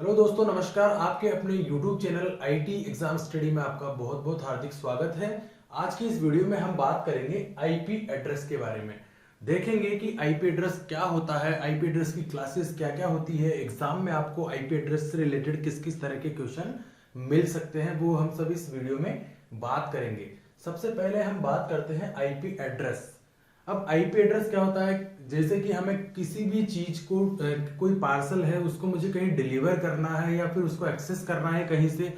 Hello दोस्तों, नमस्कार। आपके अपने YouTube channel IT exam study में आपका बहुत बहुत हार्दिक स्वागत है। आज की इस वीडियो में हम बात करेंगे आईपी एड्रेस के बारे में। देखेंगे कि आईपी एड्रेस क्या होता है, आईपी एड्रेस की क्लासेस क्या क्या होती है, एग्जाम में आपको आईपी एड्रेस से रिलेटेड किस किस तरह के क्वेश्चन मिल सकते हैं, वो हम सब इस वीडियो में बात करेंगे। सबसे पहले हम बात करते हैं आईपी एड्रेस। अब आईपी एड्रेस क्या होता है? जैसे कि हमें किसी भी चीज को कोई पार्सल है, उसको मुझे कहीं डिलीवर करना है या फिर उसको एक्सेस करना है कहीं से,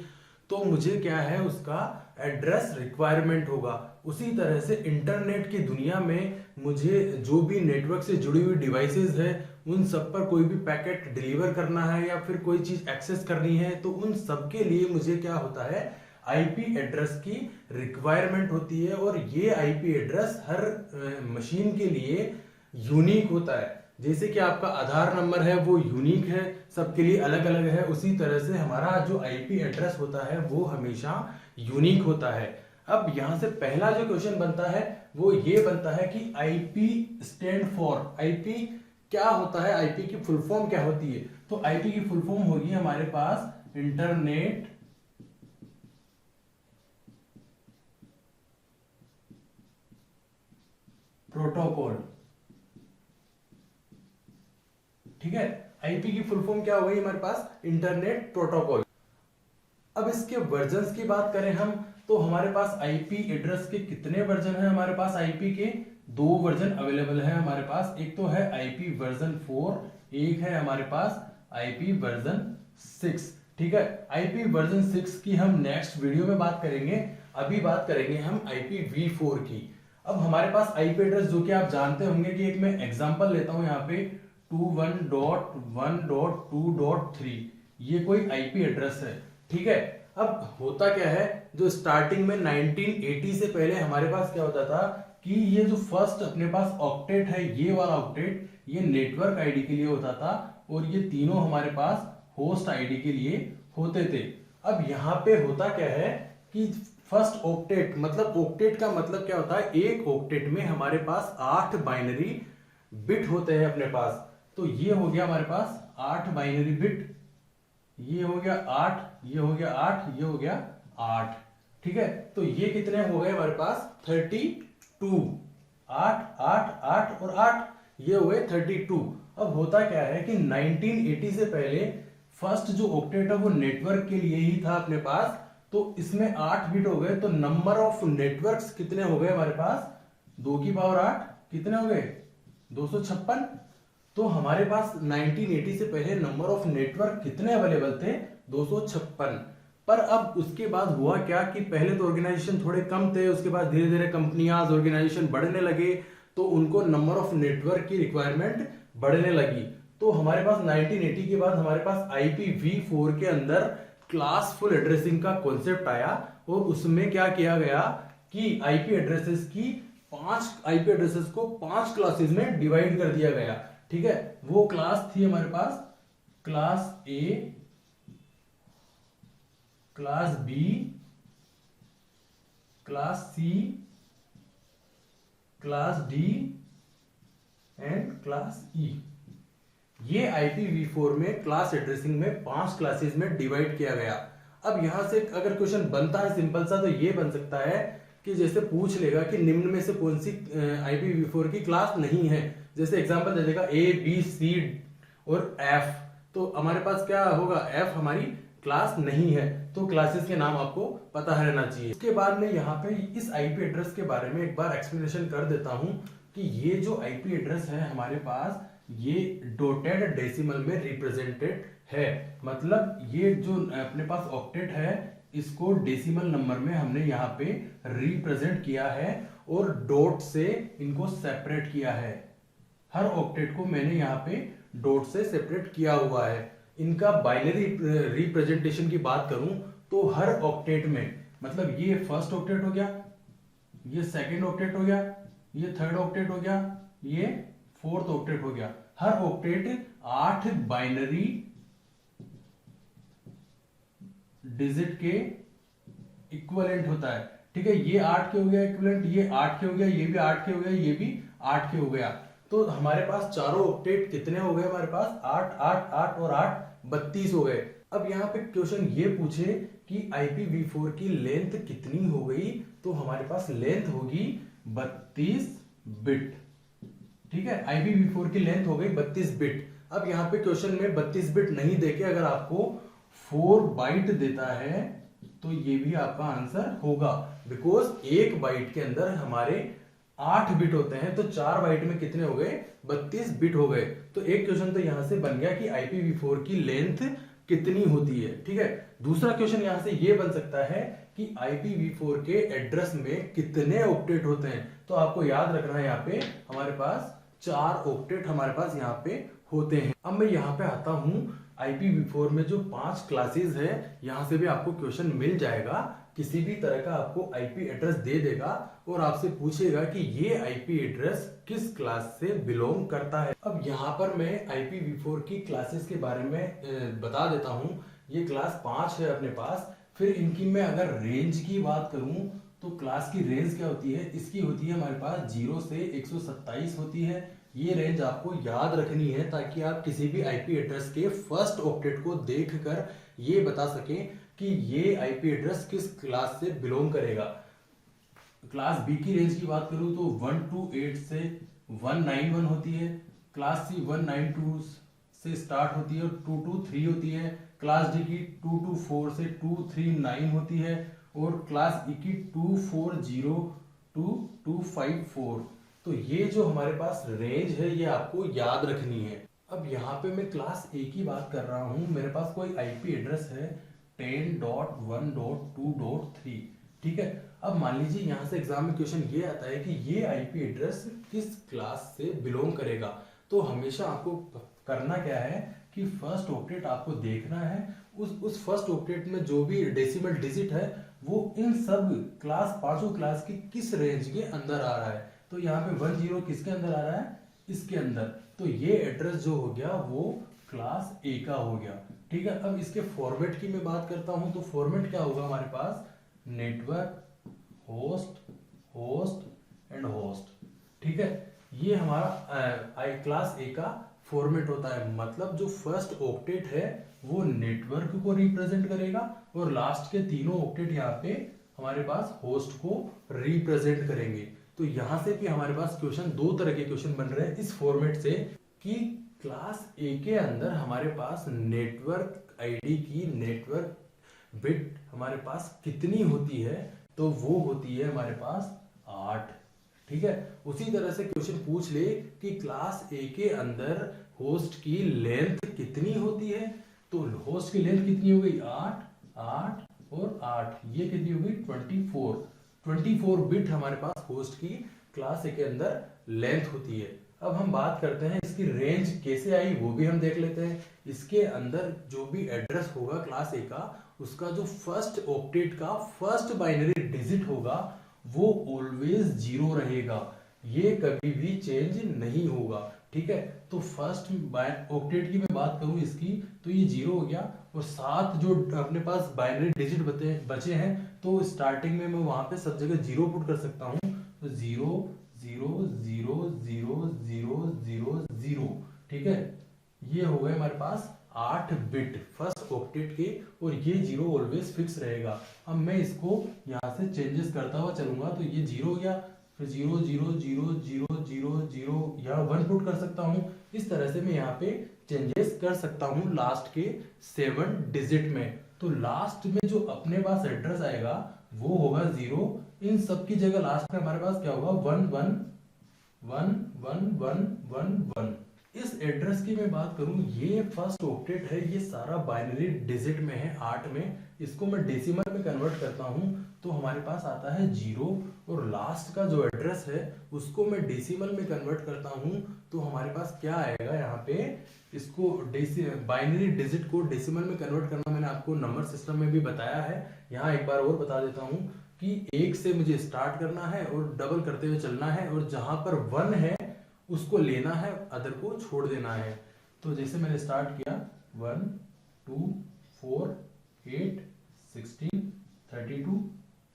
तो मुझे क्या है, उसका एड्रेस रिक्वायरमेंट होगा। उसी तरह से इंटरनेट की दुनिया में मुझे जो भी नेटवर्क से जुड़ी हुई डिवाइसेस है, उन सब पर कोई भी पैकेट डिलीवर करना है या फिर कोई चीज एक्सेस करनी है, तो उन सब के लिए मुझे क्या होता है, आईपी एड्रेस की रिक्वायरमेंट होती है। और ये आईपी एड्रेस हर मशीन के लिए यूनिक होता है। जैसे कि आपका आधार नंबर है वो यूनिक है, सबके लिए अलग अलग है, उसी तरह से हमारा जो आईपी एड्रेस होता है वो हमेशा यूनिक होता है। अब यहां से पहला जो क्वेश्चन बनता है वो ये बनता है कि आईपी स्टैंड फॉर, आईपी क्या होता है, आईपी की फुल फॉर्म क्या होती है? तो आईपी की फुल फॉर्म होगी हमारे पास इंटरनेट प्रोटोकॉल। ठीक है, आईपी की फुल फॉर्म क्या हो गई हमारे पास? Internet protocol. अब इसके वर्जन्स की बात करें हम, तो हमारे पास आईपी एड्रेस के कितने वर्जन है? हमारे पास आईपी के दो वर्जन अवेलेबल है हमारे पास। एक तो है आईपी वर्जन 4, एक है हमारे पास आईपी वर्जन 6। ठीक है, आईपी वर्जन 6 की हम नेक्स्ट वीडियो में बात करेंगे। अभी बात करेंगे हम आईपी V4 की। अब हमारे पास आईपी एड्रेस, जो कि आप जानते होंगे कि एक मैं एग्जांपल लेता हूं यहाँ पे 21.1.2.3, ये कोई आईपी एड्रेस है। ठीक है, अब होता क्या है, जो स्टार्टिंग में 1980 से पहले हमारे पास क्या होता था कि ये जो फर्स्ट अपने पास ऑक्टेट है, ये वाला ऑक्टेट, ये नेटवर्क आईडी के लिए होता था और ये तीनों हमारे पास होस्ट आईडी के लिए होते थे। अब यहाँ पे होता क्या है कि फर्स्ट ऑक्टेट, मतलब ऑक्टेट का मतलब क्या होता है, एक ऑक्टेट में हमारे पास 8 बाइनरी बिट होते हैं अपने पास। तो ये हो गया हमारे पास 8 बाइनरी बिट, ये हो गया 8, ये हो गया 8, ये हो गया 8। ठीक है, तो ये कितने हो गए हमारे पास? 32। 8 8 8 और 8, ये हो गए 32। अब होता क्या है कि 1980 से पहले फर्स्ट जो ऑक्टेट है वो नेटवर्क के लिए ही था अपने पास, तो इसमें 8 बिट हो गए। तो नंबर ऑफ नेटवर्क्स कितने हो गए हमारे पास? 2 की पावर 8, कितने हो गए? 256। तो हमारे पास 1980 से पहले नंबर ऑफ नेटवर्क कितने अवेलेबल थे? 256। पर अब उसके बाद हुआ क्या कि पहले तो ऑर्गेनाइजेशन थोड़े कम थे, उसके बाद धीरे धीरे कंपनियां, ऑर्गेनाइजेशन बढ़ने लगे, तो उनको नंबर ऑफ नेटवर्क की रिक्वायरमेंट बढ़ने लगी। तो हमारे पास 1980 के बाद हमारे पास IPv4 के अंदर क्लासफुल एड्रेसिंग का कॉन्सेप्ट आया और उसमें क्या किया गया कि आईपी एड्रेसेस की 5 आईपी एड्रेसेस को 5 क्लासेस में डिवाइड कर दिया गया। ठीक है, वो क्लास थी हमारे पास class A, class B, class C, class D and class E. ये IPv4 में क्लास एड्रेसिंग में 5 क्लासेस में डिवाइड किया गया। अब यहां से अगर क्वेश्चन बनता है सिंपल सा, तो ये बन सकता है कि जैसे पूछ लेगा कि निम्न में से कौन सी IPv4 की क्लास नहीं है। जैसे एग्जांपल दे देगा A B C और F, तो हमारे पास क्या होगा? F हमारी क्लास नहीं है। तो क्लासेस के नाम आपको पता रहना चाहिए। उसके बाद में यहाँ पे इस आईपी एड्रेस के बारे में एक बार एक्सप्लेनेशन कर देता हूं कि ये जो आईपी एड्रेस है हमारे पास, ये डॉटेड डेसिमल में रिप्रेजेंटेड है। मतलब ये जो अपने पास ऑक्टेट है, इसको डेसिमल नंबर में हमने यहाँ पे रिप्रेजेंट किया है और डॉट से इनको सेपरेट किया है। हर ऑक्टेट को मैंने यहाँ पे डॉट से सेपरेट किया हुआ है। इनका बाइनरी रिप्रेजेंटेशन की बात करूं तो हर ऑक्टेट में, मतलब ये फर्स्ट ऑक्टेट हो गया, ये सेकंड ऑक्टेट हो गया, ये थर्ड ऑक्टेट हो गया, ये फोर्थ ऑक्टेट हो गया। हर ऑक्टेट 8 बाइनरी डिजिट के इक्विवेलेंट होता है। ठीक है, ये 8 के हो गया इक्विवेलेंट, ये 8 के हो गया, ये भी 8 के हो गया, ये भी 8 के हो गया। तो हमारे पास चारों ऑक्टेट कितने हो गए? हमारे पास 8 8 8 और 8, 32 हो गए। अब यहाँ पे क्वेश्चन ये पूछे कि IPv4 की लेंथ कितनी हो गई, तो हमारे पास लेंथ होगी 32 बिट। ठीक है, IPv4 की लेंथ हो गई 32 बिट। अब यहाँ पे क्वेश्चन में 32 बिट नहीं देके अगर आपको 4 बाइट देता है तो ये भी आपका आंसर होगा, बिकॉज एक बाइट के अंदर हमारे 8 बिट होते हैं, तो 4 बाइट में कितने हो गए, 32 बिट हो गए। तो एक क्वेश्चन तो यहां से बन गया कि IPv4 की लेंथ कितनी होती है। ठीक है, दूसरा क्वेश्चन यहां से ये बन सकता है कि IPv4 के एड्रेस में कितने ऑक्टेट होते हैं। तो आपको याद रखना है यहाँ पे हमारे पास 4 ऑक्टेट हमारे पास यहाँ पे होते हैं। अब मैं यहाँ पे आता हूँ, IPv4 में जो 5 क्लासेस है यहाँ से भी आपको क्वेश्चन मिल जाएगा। किसी भी तरह का आपको IP एड्रेस दे देगा और आपसे पूछेगा कि ये IP एड्रेस किस क्लास से बिलोंग करता है। अब यहाँ पर मैं IPv4 की क्लासेस के बारे में बता देता हूँ। ये क्लास 5 है अपने पास। फिर इनकी मैं अगर रेंज की बात करूँ तो क्लास की रेंज क्या होती है, इसकी होती है हमारे पास 0 से 127 होती है। ये रेंज आपको याद रखनी है ताकि आप किसी भी IP एड्रेस के फर्स्ट ऑक्टेट को देखकर ये बता सकें कि ये IP एड्रेस किस क्लास से बिलोंग करेगा। क्लास B की रेंज की बात करूं तो 128 से 191 होती है। क्लास C 192 से स्टार्ट होती है और 223 होती है। क्लास D की 224 से 239 होती है और क्लास E की 240 to 254। तो ये जो हमारे पास रेंज है ये आपको याद रखनी है। अब यहाँ पे मैं क्लास A की बात कर रहा हूँ। मेरे पास कोई IP एड्रेस है 10.1.2.3। ठीक है, अब मान लीजिए यहाँ से एग्जाम में क्वेश्चन ये आता है कि ये IP एड्रेस किस क्लास से बिलोंग करेगा। तो हमेशा आपको करना क्या है कि फर्स्ट ऑक्टेट आपको देखना है, उस फर्स्ट ऑक्टेट में जो भी डेसिमल डिजिट है वो इन सब क्लास, पांचों क्लास की किस रेंज के अंदर आ रहा है। तो यहाँ पे 10 किसके अंदर आ रहा है, इसके अंदर। तो ये एड्रेस जो हो गया वो क्लास A का हो गया। ठीक है, अब इसके फॉर्मेट की मैं बात करता हूं तो फॉर्मेट क्या होगा हमारे पास, network, host, host and host. ठीक है, ये हमारा क्लास A का फॉर्मेट होता है। मतलब जो फर्स्ट ऑक्टेट है वो नेटवर्क को रिप्रेजेंट करेगा और लास्ट के तीनों ऑक्टेट यहाँ पे हमारे पास होस्ट को रिप्रेजेंट करेंगे। तो यहां से भी हमारे पास क्वेश्चन, दो तरह के क्वेश्चन बन रहे हैं इस फॉर्मेट से कि क्लास A के अंदर हमारे पास नेटवर्क आईडी की नेटवर्क बिट हमारे पास कितनी होती है, तो वो होती है हमारे पास 8। ठीक है, उसी तरह से क्वेश्चन पूछ ले कि क्लास A के अंदर होस्ट की लेंथ कितनी होती है, तो होस्ट की लेंथ कितनी हो गई 8, 8 और 8, ये कितनी हो गई 24 बिट हमारे पास होस्ट की क्लास A के अंदर लेंथ होती है। अब हम बात करते हैं इसकी रेंज कैसे आई, वो भी हम देख लेते हैं। इसके अंदर जो भी एड्रेस होगा क्लास A का, उसका जो फर्स्ट ऑक्टेट का फर्स्ट बाइनरी डिजिट होगा वो ऑलवेज 0 रहेगा, ये कभी भी चेंज नहीं होगा। ठीक है, तो फर्स्ट ऑक्टेट की मैं बात करूं इसकी, तो ये 0 हो गया और 7 जो अपने पास बाइनरी डिजिट बचे हैं, तो स्टार्टिंग में मैं वहां पे सब जगह 0 पुट कर सकता हूं। तो 0 0 0 0 0 0 0। ठीक है, ये हो गए हमारे पास 8 बिट फर्स्ट ऑक्टेट के और ये 0 ऑलवेज फिक्स रहेगा। अब मैं इसको यहाँ से चेंजेस करता हुआ चलूंगा, तो ये 0 हो गया, फिर 0 0 0 0 0 0 या 1 पुट कर सकता हूँ। इस तरह से मैं यहाँ पे चेंजेस कर सकता हूँ लास्ट के 7 डिजिट में। तो लास्ट में जो अपने पास एड्रेस आएगा वो होगा 0। इन सब की जगह लास्ट में हमारे पास क्या होगा 1 1 1 1 1 1 1। इस एड्रेस की मैं बात करूं, ये फर्स्ट ऑक्टेट है, ये सारा बाइनरी डिजिट में है 8 में। इसको मैं डेसिमल में कन्वर्ट करता हूं तो हमारे पास आता है 0 और लास्ट का जो एड्रेस है उसको मैं डेसिमल में कन्वर्ट करता हूं तो हमारे पास क्या आएगा यहाँ पे, इसको बाइनरी डिजिट को डेसिमल में कन्वर्ट करना मैंने आपको नंबर सिस्टम में भी बताया है। यहाँ एक बार और बता देता हूँ कि 1 से मुझे स्टार्ट करना है और डबल करते हुए चलना है और जहां पर 1 है उसको लेना है, अदर को छोड़ देना है। तो जैसे मैंने स्टार्ट किया 1 2 4 8 16 32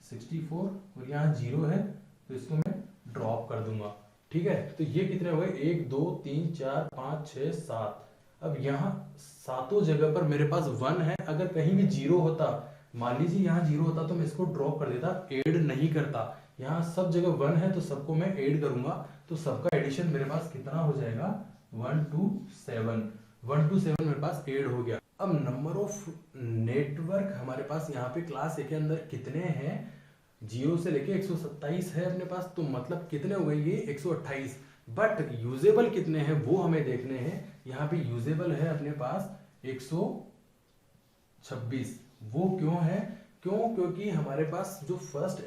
64 और यहाँ 0 है तो इसको मैं ड्रॉप कर दूंगा। ठीक है, तो ये कितने हो गए 1 2 3 4 5 6 7। अब यहाँ सातों जगह पर मेरे पास 1 है, अगर कहीं भी 0 होता, मान लीजिए यहाँ 0 होता तो मैं इसको ड्रॉप कर देता, ऐड नहीं करता। यहाँ सब जगह 1 है तो सबको मैं ऐड करूंगा, तो सबका एडिशन मेरे पास कितना हो जाएगा 1 to 7, 1 to 7 मेरे पास ऐड हो गया। अब नंबर ऑफ नेटवर्क हमारे पास यहाँ पे क्लास ए के अंदर कितने हैं, 0 से लेके 127 है अपने पास, तो मतलब कितने हो गए ये 128। बट यूजेबल कितने हैं वो हमें देखने हैं। यहाँ पे यूजेबल है अपने पास 126। वो क्यों है, क्योंकि हमारे पास जो फर्स्ट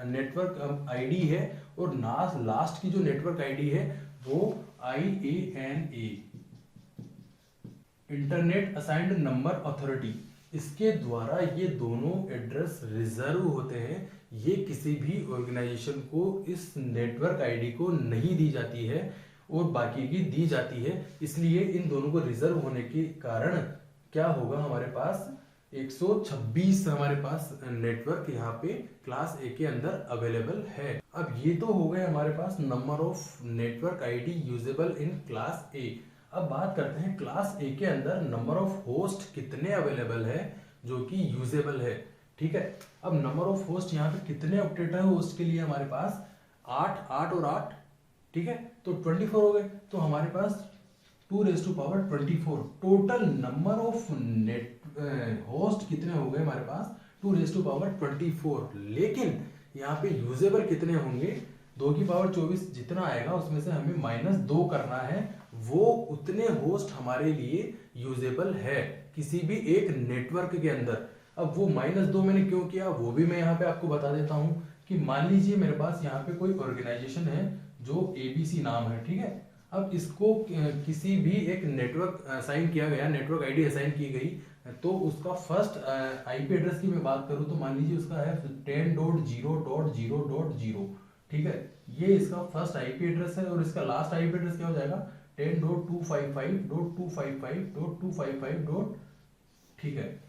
नेटवर्क आईडी है और लास्ट की जो नेटवर्क आईडी है वो IANA, internet assigned number authority, इसके द्वारा ये दोनों एड्रेस रिजर्व होते हैं। ये किसी भी ऑर्गेनाइजेशन को इस नेटवर्क आईडी को नहीं दी जाती है और बाकी की दी जाती है, इसलिए इन दोनों को रिजर्व होने के कारण क्या होगा, हमारे पास 126 हमारे पास नेटवर्क यहाँ पे क्लास ए के अंदर अवेलेबल है। अब ये तो हो गए हमारे पास number of network ID usable in class A. अब बात करते हैं क्लास ए के अंदर नंबर ऑफ होस्ट कितने अवेलेबल है जो कि यूजेबल है। ठीक है, अब नंबर ऑफ होस्ट यहाँ पे कितने ऑक्टेट है होस्ट के लिए, हमारे पास 8 और 8, ठीक है, तो 24 हो गए। तो हमारे पास 2⁻²4 total number of net host कितने हो गए हमारे पास 2⁻24। लेकिन यहाँ पे यूजेबल कितने होंगे, 2⁻24 जितना आएगा उसमें से हमें -2 करना है, वो उतने होस्ट हमारे लिए यूजेबल है किसी भी एक नेटवर्क के अंदर। अब वो -2 मैंने क्यों किया वो भी मैं यहाँ पे आपको बता देता हूँ कि मान लीजिए मेरे पास यहाँ पे कोई ऑर्गेनाइजेशन है जो ABC नाम है, ठीक है। अब इसको किसी भी एक नेटवर्क असाइन किया गया, नेटवर्क आईडी असाइन की गई, तो उसका फर्स्ट IP एड्रेस की मैं बात करूं तो मान लीजिए उसका है 10.0.0.0, ठीक है, ये इसका फर्स्ट IP एड्रेस है और इसका लास्ट IP एड्रेस क्या हो जाएगा 10.255.255.255. ठीक है,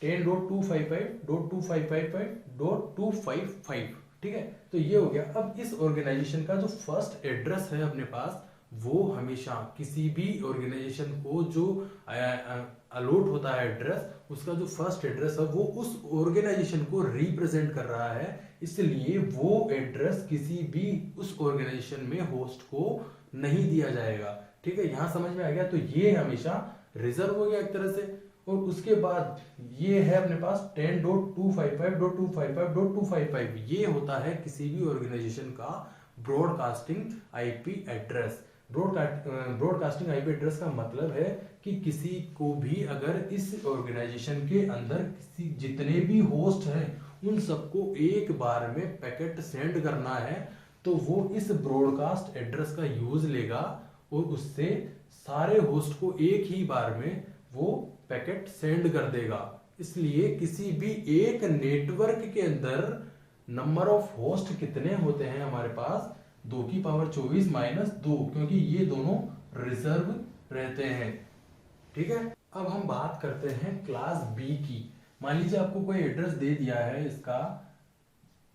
10.255.255.255, ठीक है, तो ये हो गया। अब इस ऑर्गेनाइजेशन का जो फर्स्ट एड्रेस है अपने पास, वो हमेशा किसी भी ऑर्गेनाइजेशन को जो अलॉट होता है एड्रेस, उसका जो फर्स्ट एड्रेस है वो उस ऑर्गेनाइजेशन को रिप्रेजेंट कर रहा है, इसलिए वो एड्रेस किसी भी उस ऑर्गेनाइजेशन में होस्ट को नहीं दिया जाएगा। ठीक है, यहां समझ में आ गया। तो ये हमेशा रिजर्व हो गया एक तरह से। और उसके बाद ये है अपने पास 10.255.255.255, ये होता है किसी भी ऑर्गेनाइजेशन का broadcasting IP address. Broadcasting IP address का मतलब है कि किसी को भी अगर इस ऑर्गेनाइजेशन के अंदर किसी जितने भी होस्ट हैं उन सबको एक बार में पैकेट सेंड करना है, तो वो इस ब्रॉडकास्ट एड्रेस का यूज लेगा और उससे सारे होस्ट को एक ही बार में वो पैकेट सेंड कर देगा। इसलिए किसी भी एक नेटवर्क के अंदर नंबर ऑफ होस्ट कितने होते हैं हमारे पास 2⁻24 - 2, क्योंकि ये दोनों रिजर्व रहते हैं। ठीक है, अब हम बात करते हैं क्लास B की। मान लीजिए आपको कोई एड्रेस दे दिया है इसका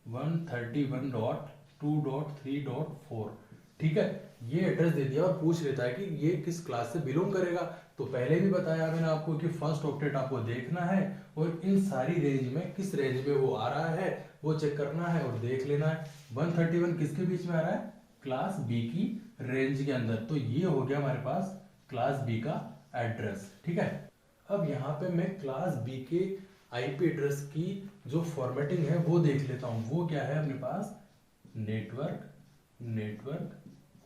131.2.3.4, ठीक है, ये एड्रेस दे दिया और पूछ लेता है कि ये किस क्लास से बिलोंग करेगा। तो पहले भी बताया मैंने आपको कि फर्स्ट ऑक्टेट आपको देखना है और इन सारी रेंज में किस रेंज में वो आ रहा है वो चेक करना है और देख लेना है। 131 किसके बीच में आ रहा है, क्लास B की रेंज के अंदर। तो ये हो गया हमारे पास क्लास B का एड्रेस। ठीक है, अब यहाँ पे मैं क्लास B के IP एड्रेस की जो फॉर्मेटिंग है वो देख लेता हूँ। वो क्या है अपने पास, नेटवर्क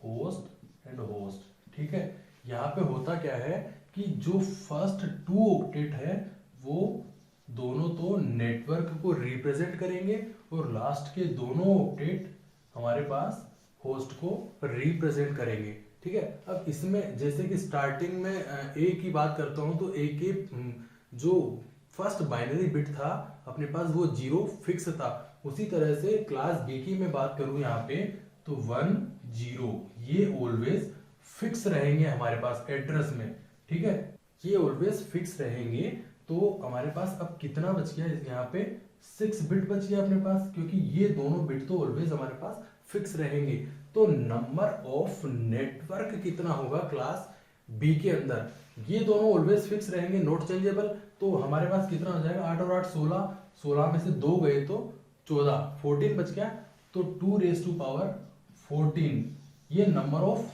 होस्ट एंड होस्ट। ठीक है, यहाँ पे होता क्या है कि जो फर्स्ट 2 ऑक्टेट है वो दोनों तो नेटवर्क को रिप्रेजेंट करेंगे और लास्ट के दोनों ऑक्टेट हमारे पास होस्ट को रिप्रेजेंट करेंगे। ठीक है, अब इसमें जैसे कि स्टार्टिंग में A की बात करता हूं तो A के जो फर्स्ट बाइनरी बिट था अपने पास वो 0 फिक्स था। उसी तरह से क्लास B की मैं बात करूं यहाँ पे तो 1 0 ये ऑलवेज फिक्स रहेंगे हमारे पास एड्रेस में। ठीक है, ये ऑलवेज फिक्स रहेंगे। तो हमारे पास अब कितना बच गया यहाँ पे 6 बिट बच गया अपने पास, क्योंकि ये दोनों बिट तो ऑलवेज हमारे पास फिक्स रहेंगे। तो नंबर ऑफ नेटवर्क कितना होगा क्लास बी के अंदर, ये दोनों ऑलवेज फिक्स रहेंगे, नॉट चेंजेबल। तो हमारे पास कितना हो जाएगा, 8 और 8 16, 16 में से 2 गए तो 14, 14 बच गया। तो 2⁴ ये number of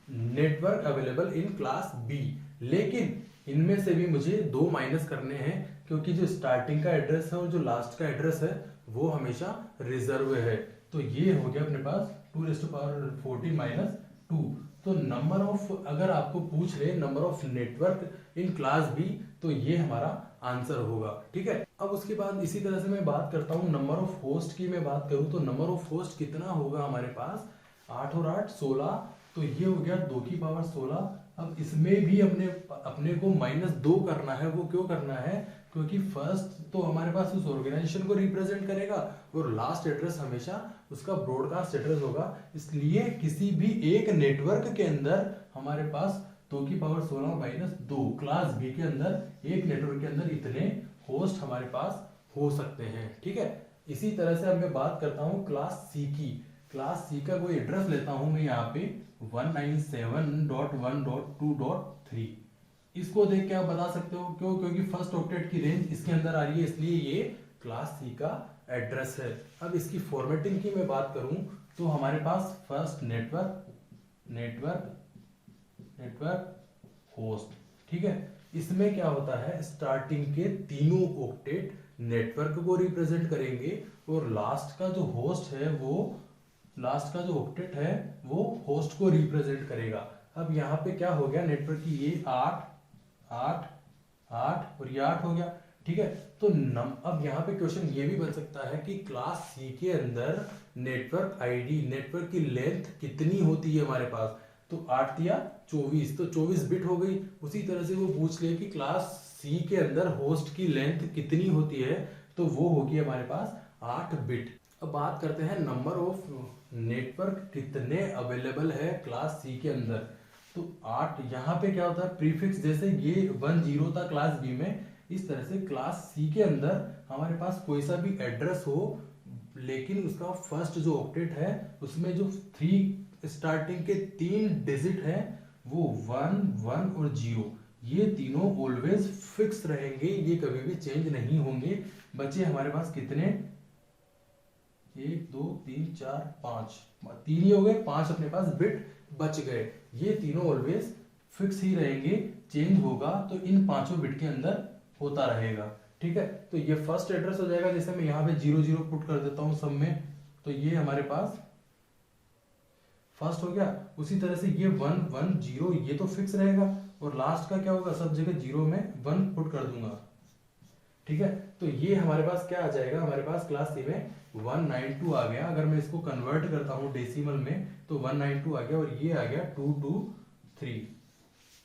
network available in class B. लेकिन इनमें से भी मुझे 2 माइनस करने हैं, क्योंकि जो स्टार्टिंग का एड्रेस है और जो लास्ट का एड्रेस है वो हमेशा रिजर्व है। तो ये हो गया अपने पास 2⁴ माइनस 2। तो नंबर ऑफ, अगर आपको पूछ ले number of network in class B, तो ये हमारा आंसर होगा। ठीक है, अब उसके बाद इसी तरह से मैं बात करता हूँ नंबर ऑफ होस्ट की। मैं बात करूँ तो नंबर ऑफ होस्ट कितना होगा हमारे पास, 8 और 8 16, तो ये हो गया 2⁴। अब इसमें भी अपने को -2 करना है। वो क्यों करना है, क्योंकि फर्स्ट तो हमारे पास उस ऑर्गेनाइजेशन को रिप्रेजेंट करेगा और लास्ट एड्रेस हमेशा उसका ब्रॉडकास्ट एड्रेस होगा। इसलिए किसी भी एक नेटवर्क के अंदर हमारे पास 2⁻16 - 2 क्लास बी के अंदर एक नेटवर्क के अंदर इतने होस्ट हमारे पास हो सकते हैं। ठीक है, इसी तरह से अब मैं बात करता हूँ क्लास सी की। क्लास सी का कोई एड्रेस लेता हूं मैं यहाँ पे 197.1.2.3। इसको देख के आप बता सकते हो क्यों, क्योंकि फर्स्ट ऑक्टेट की रेंज इसके अंदर आ रही है, इसलिए ये क्लास सी का एड्रेस है। अब इसकी फॉर्मेटिंग की मैं बात करूं तो हमारे पास फर्स्ट नेटवर्क होस्ट। ठीक है, इसमें क्या होता है, स्टार्टिंग के तीनों ऑक्टेट नेटवर्क को रिप्रेजेंट करेंगे और लास्ट का जो ऑक्टेट है वो होस्ट को रिप्रेजेंट करेगा। अब यहाँ पे क्या हो गया, नेटवर्क की ये 8 8 8 और ये 8 हो गया। ठीक है, तो अब यहाँ पे क्वेश्चन ये भी बन सकता है कि क्लास सी के अंदर नेटवर्क आईडी, नेटवर्क की लेंथ कितनी होती है हमारे पास, तो 8 या 24, तो 24 बिट हो गई। उसी तरह से वो पूछ ले कि क्लास सी के अंदर होस्ट की लेंथ कितनी होती है, तो वो होगी हमारे पास 8 बिट। अब बात करते हैं नंबर ऑफ नेटवर्क कितने अवेलेबल है क्लास सी के अंदर। तो 8, यहाँ पे क्या होता है प्रीफिक्स, जैसे ये 10 था क्लास बी में, इस तरह से क्लास सी के अंदर हमारे पास कोई सा भी एड्रेस हो, लेकिन उसका फर्स्ट जो ऑक्टेट है उसमें जो 3 स्टार्टिंग के 3 डिजिट है वो 1 1 और 0, ये तीनों ऑलवेज फिक्स रहेंगे, ये कभी भी चेंज नहीं होंगे। बचे हमारे पास कितने, 1 2 3 4 5, 3 ही हो गए, 5 अपने पास बिट बच गए। ये तीनों ऑलवेज फिक्स ही रहेंगे, चेंज होगा तो इन 5 बिट के अंदर होता रहेगा। ठीक है, तो ये फर्स्ट एड्रेस हो जाएगा, जैसे मैं यहाँ पे 0 0 पुट कर देता हूँ सब में, तो ये हमारे पास फर्स्ट हो गया। उसी तरह से ये 1 1 0 ये तो फिक्स रहेगा, और लास्ट का क्या होगा, सब जगह 0 में 1 पुट कर दूंगा। ठीक है, तो ये हमारे पास क्या आ जाएगा, हमारे पास क्लास सी में 192 आ गया। अगर मैं इसको कन्वर्ट करता हूँ डेसिमल में तो 192 आ गया, और ये आ गया 223।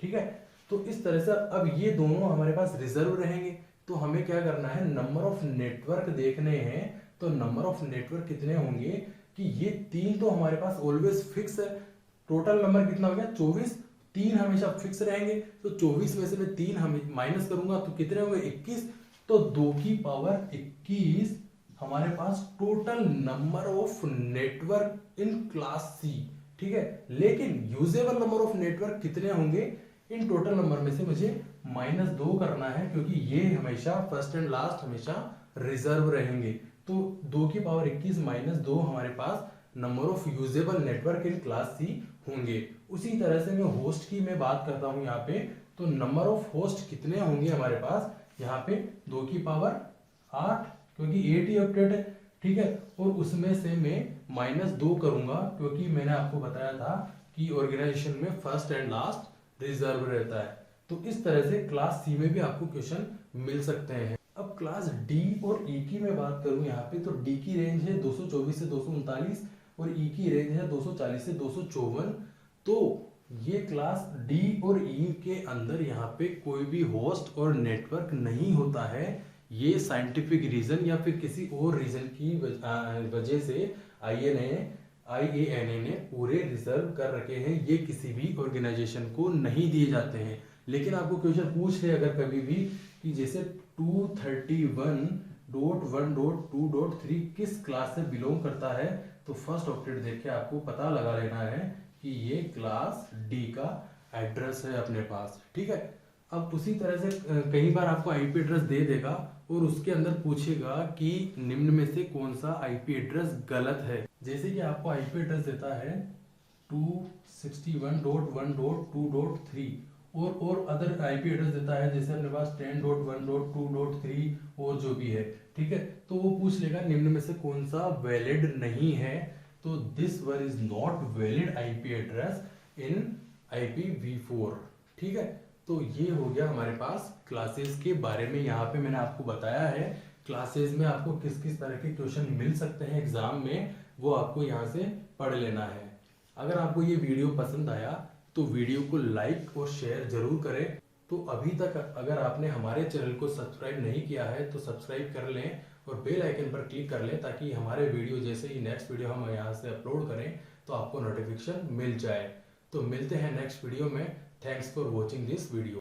ठीक है, तो इस तरह से अब ये दोनों हमारे पास रिजर्व रहेंगे। तो हमें क्या करना है, नंबर ऑफ नेटवर्क देखने हैं। तो नंबर ऑफ नेटवर्क कितने होंगे कि ये 3 तो हमारे पास ऑलवेज फिक्स है। टोटल नंबर कितना हो गया 24, 3 हमेशा फिक्स रहेंगे। तो 24 में से मैं 3 हम माइनस करूंगा तो कितने होंगे 21, तो 2⁻21 हमारे पास total number of network in class C. ठीक है, लेकिन यूजेबल नंबर ऑफ नेटवर्क कितने होंगे, इन टोटल नंबर में से मुझे -2 करना है, क्योंकि ये हमेशा फर्स्ट एंड लास्ट हमेशा रिजर्व रहेंगे। तो 2⁻21 - 2 हमारे पास number of usable network in class C होंगे। उसी तरह से मैं होस्ट की मैं बात करता हूं यहाँ पे, तो नंबर ऑफ होस्ट कितने होंगे हमारे पास, यहाँ पे 2⁸, क्योंकि 8 ही ऑक्टेट है। ठीक है, और उसमें से मैं -2 करूंगा, क्योंकि मैंने आपको बताया था कि ऑर्गेनाइजेशन में फर्स्ट एंड लास्ट रिजर्व रहता है। तो इस तरह से क्लास सी में भी आपको क्वेश्चन मिल सकते हैं। अब क्लास डी और ई की मैं बात करूं यहाँ पे, तो डी की रेंज है 224 से 239 और ई की रेंज है 240 से 254। तो ये क्लास डी और ई के अंदर यहाँ पे कोई भी होस्ट और नेटवर्क नहीं होता है। ये साइंटिफिक रीजन या फिर किसी और रीजन की वजह से IANA ने पूरे रिजर्व कर रखे हैं, ये किसी भी ऑर्गेनाइजेशन को नहीं दिए जाते हैं। लेकिन आपको क्वेश्चन पूछ ले अगर कभी भी कि जैसे 231.1.2.3 किस क्लास से बिलोंग करता है, तो फर्स्ट ऑक्टेट देख के आपको पता लगा लेना है कि ये क्लास डी का एड्रेस है अपने पास, ठीक है। अब उसी तरह से कई बार आपको आईपी एड्रेस दे देगा और उसके अंदर पूछेगा कि निम्न में से कौन सा आईपी एड्रेस गलत है। जैसे कि आपको आईपी एड्रेस देता है 261.1.2.3 और अदर आईपी एड्रेस देता है जैसे अपने पास 10.1.2.3 और जो भी है, ठीक है। तो वो पूछ लेगा निम्न में से कौन सा वैलिड नहीं है, तो this one is not valid IP address in IPv4, ठीक है। तो ये हो गया हमारे पास क्लासेस के बारे में। यहाँ पे मैंने आपको बताया है क्लासेस में आपको किस किस तरह के क्वेश्चन मिल सकते हैं एग्जाम में, वो आपको यहाँ से पढ़ लेना है। अगर आपको ये वीडियो पसंद आया तो वीडियो को लाइक और शेयर जरूर करें। तो अभी तक अगर आपने हमारे चैनल को सब्सक्राइब नहीं किया है तो सब्सक्राइब कर लें और बेल आइकन पर क्लिक कर लें, ताकि हमारे वीडियो जैसे ही नेक्स्ट वीडियो हम यहाँ से अपलोड करें तो आपको नोटिफिकेशन मिल जाए। तो मिलते हैं नेक्स्ट वीडियो में। Thanks for watching this video.